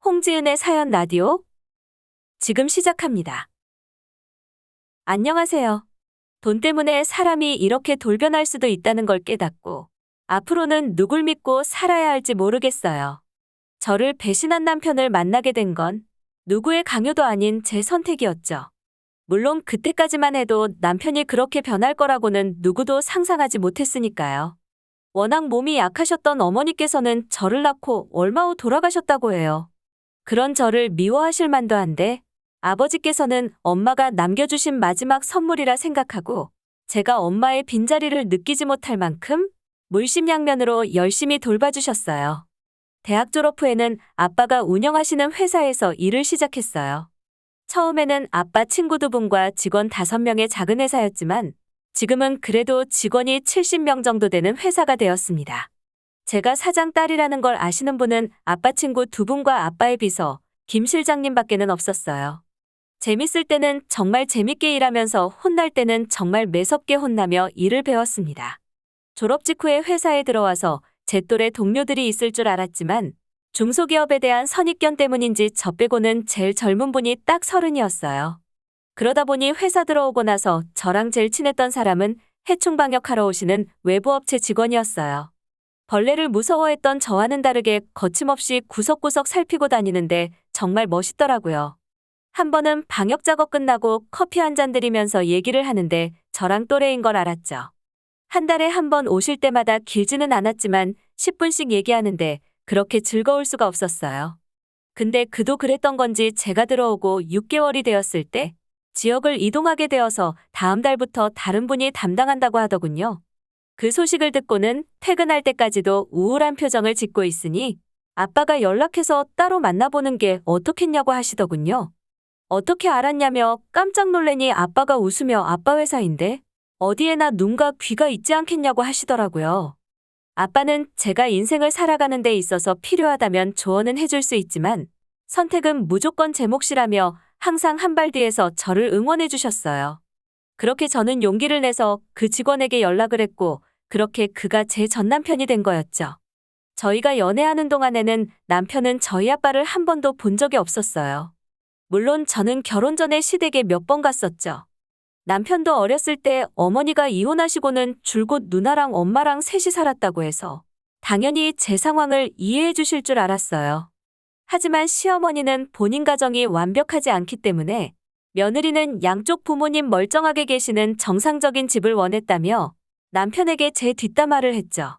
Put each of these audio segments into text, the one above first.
홍지은의 사연 라디오 지금 시작합니다. 안녕하세요. 돈 때문에 사람이 이렇게 돌변할 수도 있다는 걸 깨닫고 앞으로는 누굴 믿고 살아야 할지 모르겠어요. 저를 배신한 남편을 만나게 된 건 누구의 강요도 아닌 제 선택이었죠. 물론 그때까지만 해도 남편이 그렇게 변할 거라고는 누구도 상상하지 못했으니까요. 워낙 몸이 약하셨던 어머니께서는 저를 낳고 얼마 후 돌아가셨다고 해요. 그런 저를 미워하실 만도 한데 아버지께서는 엄마가 남겨주신 마지막 선물이라 생각하고 제가 엄마의 빈자리를 느끼지 못할 만큼 물심양면으로 열심히 돌봐주셨어요. 대학 졸업 후에는 아빠가 운영하시는 회사에서 일을 시작했어요. 처음에는 아빠 친구 2분과 직원 5명의 작은 회사였지만 지금은 그래도 직원이 70명 정도 되는 회사가 되었습니다. 제가 사장 딸이라는 걸 아시는 분은 아빠 친구 2분과 아빠의 비서, 김 실장님밖에는 없었어요. 재밌을 때는 정말 재밌게 일하면서 혼날 때는 정말 매섭게 혼나며 일을 배웠습니다. 졸업 직후에 회사에 들어와서 제 또래 동료들이 있을 줄 알았지만 중소기업에 대한 선입견 때문인지 저 빼고는 제일 젊은 분이 딱 30이었어요. 그러다 보니 회사 들어오고 나서 저랑 제일 친했던 사람은 해충 방역하러 오시는 외부업체 직원이었어요. 벌레를 무서워했던 저와는 다르게 거침없이 구석구석 살피고 다니는데 정말 멋있더라고요. 한 번은 방역 작업 끝나고 커피 한 잔 드리면서 얘기를 하는데 저랑 또래인 걸 알았죠. 한 달에 한 번 오실 때마다 길지는 않았지만 10분씩 얘기하는데 그렇게 즐거울 수가 없었어요. 근데 그도 그랬던 건지 제가 들어오고 6개월이 되었을 때 지역을 이동하게 되어서 다음 달부터 다른 분이 담당한다고 하더군요. 그 소식을 듣고는 퇴근할 때까지도 우울한 표정을 짓고 있으니 아빠가 연락해서 따로 만나보는 게 어떻겠냐고 하시더군요. 어떻게 알았냐며 깜짝 놀래니 아빠가 웃으며 아빠 회사인데 어디에나 눈과 귀가 있지 않겠냐고 하시더라고요. 아빠는 제가 인생을 살아가는 데 있어서 필요하다면 조언은 해줄 수 있지만 선택은 무조건 제 몫이라며 항상 한 발 뒤에서 저를 응원해 주셨어요. 그렇게 저는 용기를 내서 그 직원에게 연락을 했고 그렇게 그가 제 전남편이 된 거였죠. 저희가 연애하는 동안에는 남편은 저희 아빠를 한 번도 본 적이 없었어요. 물론 저는 결혼 전에 시댁에 몇 번 갔었죠. 남편도 어렸을 때 어머니가 이혼하시고는 줄곧 누나랑 엄마랑 셋이 살았다고 해서 당연히 제 상황을 이해해 주실 줄 알았어요. 하지만 시어머니는 본인 가정이 완벽하지 않기 때문에 며느리는 양쪽 부모님 멀쩡하게 계시는 정상적인 집을 원했다며 남편에게 제 뒷담화를 했죠.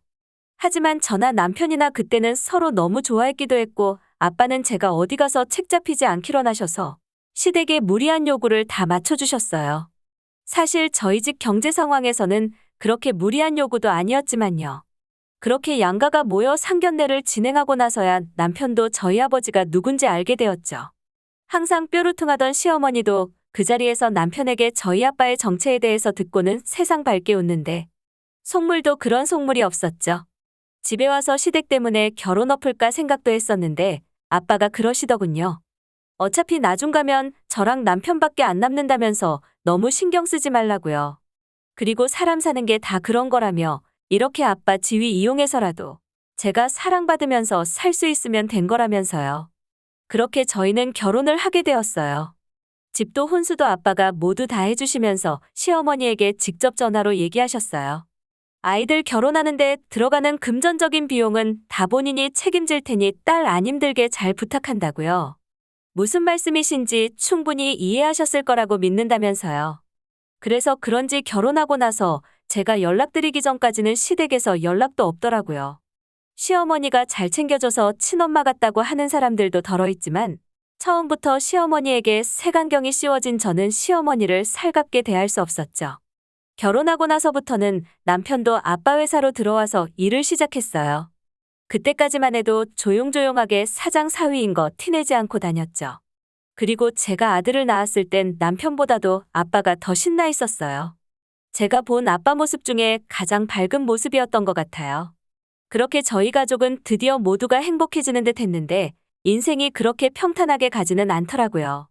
하지만 저나 남편이나 그때는 서로 너무 좋아했기도 했고 아빠는 제가 어디 가서 책 잡히지 않기로 하셔서 시댁의 무리한 요구를 다 맞춰주셨어요. 사실 저희 집 경제 상황에서는 그렇게 무리한 요구도 아니었지만요. 그렇게 양가가 모여 상견례를 진행하고 나서야 남편도 저희 아버지가 누군지 알게 되었죠. 항상 뾰루퉁하던 시어머니도 그 자리에서 남편에게 저희 아빠의 정체에 대해서 듣고는 세상 밝게 웃는데 속물도 그런 속물이 없었죠. 집에 와서 시댁 때문에 결혼 엎을까 생각도 했었는데 아빠가 그러시더군요. 어차피 나중 가면 저랑 남편밖에 안 남는다면서 너무 신경 쓰지 말라고요. 그리고 사람 사는 게 다 그런 거라며 이렇게 아빠 지위 이용해서라도 제가 사랑받으면서 살 수 있으면 된 거라면서요. 그렇게 저희는 결혼을 하게 되었어요. 집도 혼수도 아빠가 모두 다 해주시면서 시어머니에게 직접 전화로 얘기하셨어요. 아이들 결혼하는데 들어가는 금전적인 비용은 다 본인이 책임질 테니 딸 안 힘들게 잘 부탁한다고요. 무슨 말씀이신지 충분히 이해하셨을 거라고 믿는다면서요. 그래서 그런지 결혼하고 나서 제가 연락드리기 전까지는 시댁에서 연락도 없더라고요. 시어머니가 잘 챙겨줘서 친엄마 같다고 하는 사람들도 덜어 있지만 처음부터 시어머니에게 색안경이 씌워진 저는 시어머니를 살갑게 대할 수 없었죠. 결혼하고 나서부터는 남편도 아빠 회사로 들어와서 일을 시작했어요. 그때까지만 해도 조용조용하게 사장 사위인 거 티내지 않고 다녔죠. 그리고 제가 아들을 낳았을 땐 남편보다도 아빠가 더 신나 있었어요. 제가 본 아빠 모습 중에 가장 밝은 모습이었던 것 같아요. 그렇게 저희 가족은 드디어 모두가 행복해지는 듯 했는데 인생이 그렇게 평탄하게 가지는 않더라고요.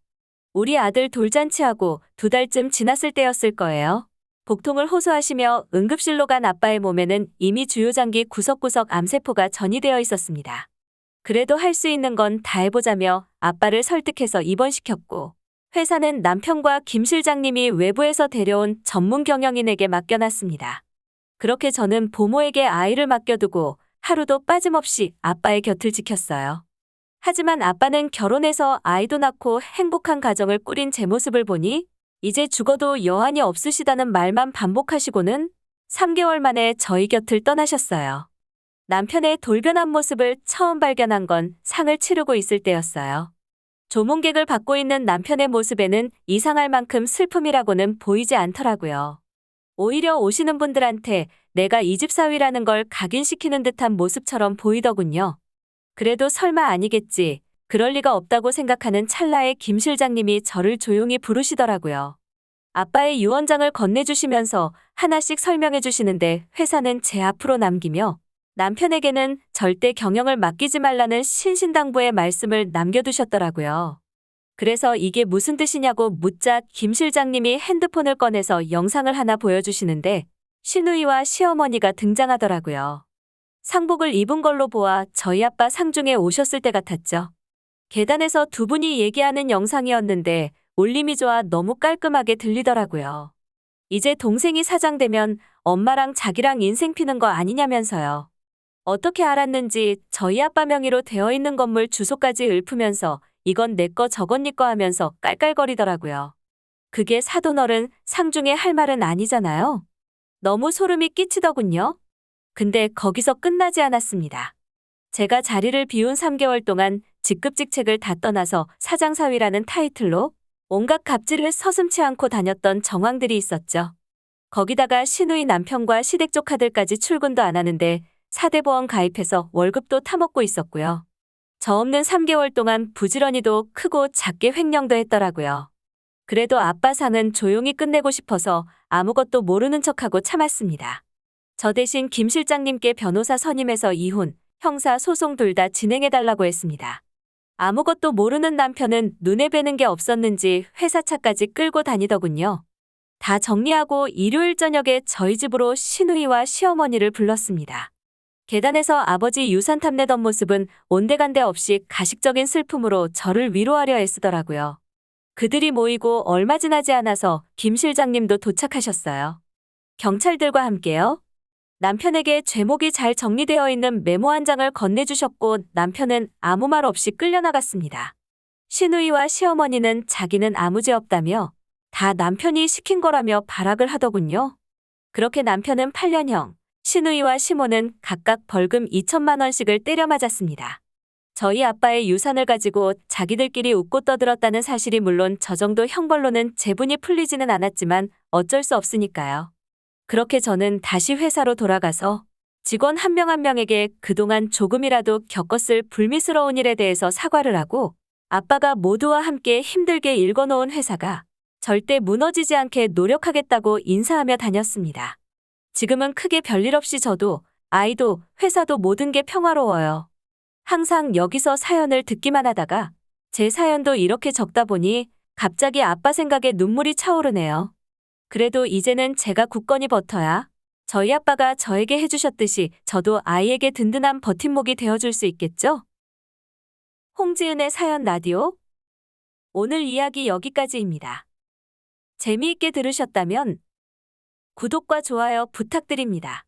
우리 아들 돌잔치하고 2달쯤 지났을 때였을 거예요. 복통을 호소하시며 응급실로 간 아빠의 몸에는 이미 주요장기 구석구석 암세포가 전이되어 있었습니다. 그래도 할 수 있는 건 다 해보자며 아빠를 설득해서 입원시켰고, 회사는 남편과 김 실장님이 외부에서 데려온 전문 경영인에게 맡겨놨습니다. 그렇게 저는 보모에게 아이를 맡겨두고 하루도 빠짐없이 아빠의 곁을 지켰어요. 하지만 아빠는 결혼해서 아이도 낳고 행복한 가정을 꾸린 제 모습을 보니 이제 죽어도 여한이 없으시다는 말만 반복하시고는 3개월 만에 저희 곁을 떠나셨어요. 남편의 돌변한 모습을 처음 발견한 건 상을 치르고 있을 때였어요. 조문객을 받고 있는 남편의 모습에는 이상할 만큼 슬픔이라고는 보이지 않더라고요. 오히려 오시는 분들한테 내가 이 집 사위라는 걸 각인시키는 듯한 모습처럼 보이더군요. 그래도 설마 아니겠지, 그럴 리가 없다고 생각하는 찰나에 김 실장님이 저를 조용히 부르시더라고요. 아빠의 유언장을 건네주시면서 하나씩 설명해 주시는데 회사는 제 앞으로 남기며 남편에게는 절대 경영을 맡기지 말라는 신신당부의 말씀을 남겨두셨더라고요. 그래서 이게 무슨 뜻이냐고 묻자 김 실장님이 핸드폰을 꺼내서 영상을 하나 보여주시는데 시누이와 시어머니가 등장하더라고요. 상복을 입은 걸로 보아 저희 아빠 상중에 오셨을 때 같았죠. 계단에서 두 분이 얘기하는 영상이었는데 울림이 좋아 너무 깔끔하게 들리더라고요. 이제 동생이 사장되면 엄마랑 자기랑 인생 피는 거 아니냐면서요. 어떻게 알았는지 저희 아빠 명의로 되어 있는 건물 주소까지 읊으면서 이건 내 거 저건 네 거 하면서 깔깔거리더라고요. 그게 사돈어른 상중에 할 말은 아니잖아요. 너무 소름이 끼치더군요. 근데 거기서 끝나지 않았습니다. 제가 자리를 비운 3개월 동안 직급직책을 다 떠나서 사장사위라는 타이틀로 온갖 갑질을 서슴지 않고 다녔던 정황들이 있었죠. 거기다가 시누이 남편과 시댁 조카들까지 출근도 안 하는데 4대 보험 가입해서 월급도 타먹고 있었고요. 저 없는 3개월 동안 부지런히도 크고 작게 횡령도 했더라고요. 그래도 아빠 상은 조용히 끝내고 싶어서 아무것도 모르는 척하고 참았습니다. 저 대신 김 실장님께 변호사 선임해서 이혼, 형사 소송 둘 다 진행해달라고 했습니다. 아무것도 모르는 남편은 눈에 뵈는 게 없었는지 회사 차까지 끌고 다니더군요. 다 정리하고 일요일 저녁에 저희 집으로 시누이와 시어머니를 불렀습니다. 계단에서 아버지 유산 탐내던 모습은 온데간데 없이 가식적인 슬픔으로 저를 위로하려 애쓰더라고요. 그들이 모이고 얼마 지나지 않아서 김 실장님도 도착하셨어요. 경찰들과 함께요. 남편에게 죄목이 잘 정리되어 있는 메모 한 장을 건네주셨고 남편은 아무 말 없이 끌려나갔습니다. 시누이와 시어머니는 자기는 아무 죄 없다며 다 남편이 시킨 거라며 발악을 하더군요. 그렇게 남편은 8년형, 시누이와 시모는 각각 벌금 2천만 원씩을 때려 맞았습니다. 저희 아빠의 유산을 가지고 자기들끼리 웃고 떠들었다는 사실이 물론 저 정도 형벌로는 제분이 풀리지는 않았지만 어쩔 수 없으니까요. 그렇게 저는 다시 회사로 돌아가서 직원 한 명 한 명에게 그동안 조금이라도 겪었을 불미스러운 일에 대해서 사과를 하고 아빠가 모두와 함께 힘들게 일궈놓은 회사가 절대 무너지지 않게 노력하겠다고 인사하며 다녔습니다. 지금은 크게 별일 없이 저도 아이도 회사도 모든 게 평화로워요. 항상 여기서 사연을 듣기만 하다가 제 사연도 이렇게 적다 보니 갑자기 아빠 생각에 눈물이 차오르네요. 그래도 이제는 제가 굳건히 버텨야 저희 아빠가 저에게 해주셨듯이 저도 아이에게 든든한 버팀목이 되어줄 수 있겠죠? 홍지은의 사연 라디오. 오늘 이야기 여기까지입니다. 재미있게 들으셨다면 구독과 좋아요 부탁드립니다.